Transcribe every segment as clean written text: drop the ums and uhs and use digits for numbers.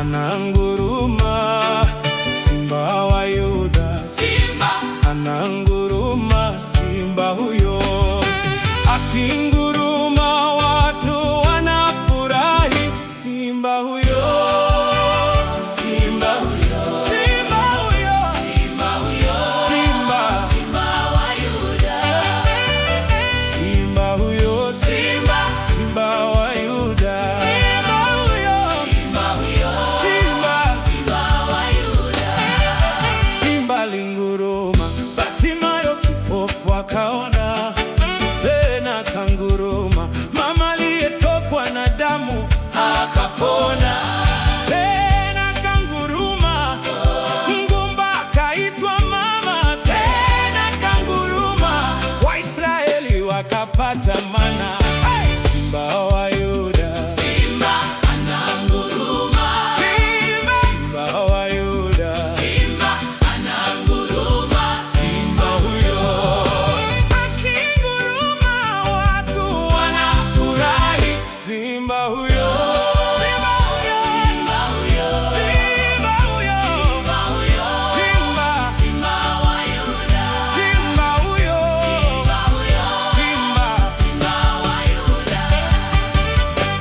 ananguruma, Simba wa Yuda. Simba Ananguruma, simba huyo. Akinguruma watu wanafurahi, simba huyo. Simba huyo. Simba huyo. Simba huyo. Simba. Simba wa Yuda. Simba huyo. Simba. Simba wa Yuda. Simba huyo. Simba huyo. Simba. Simba wa Yuda. Simba linguruma, Batimayo kipofu akaona, tena kanguruma, mama aliyetokwa na damu akapona. Tena kanguruma, mgumba akaitwa mama. Tena kanguruma, Waisraeli wakapata mana. Simba wa Yuda. Simba ananguruma. Simba wa Yuda. Simba ananguruma. Simba huyo. Akinguruma watu wanafurahi, simba huyo. Simba huyo. Simba huyo. Simba huyo. Simba huyo. Simba. Simba wa Yuda. Simba huyo. Simba huyo. Simba. Simba wa Yuda.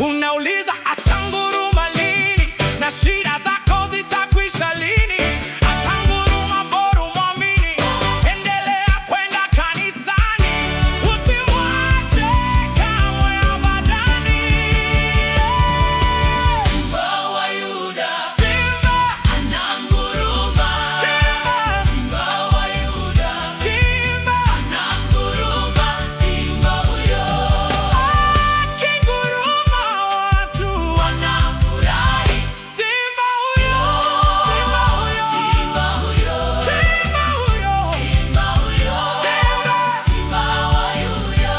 Unauliza atanguruma lini na shida zako zitakwisha lini? Atanguruma, bora umwamini, endelea kwenda kanisani, usimwache kamwe abadani. Simba wa Yuda. Simba. Ananguruma. Simba. Simba wa Yuda. Simba. Ananguruma. Simba huyo. Akinguruma watu Wanafurahi. simba huyo. Simba huyo. Simba huyo. Simba huyo. Simba huyo. Simba. Simba wa Yuda.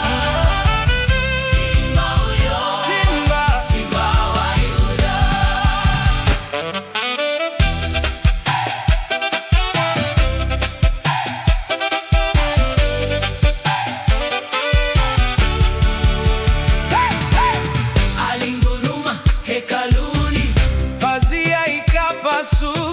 Simba huyo. Simba. Simba wa Yuda. Alinguruma hekaluni. Pazia ikapasuka.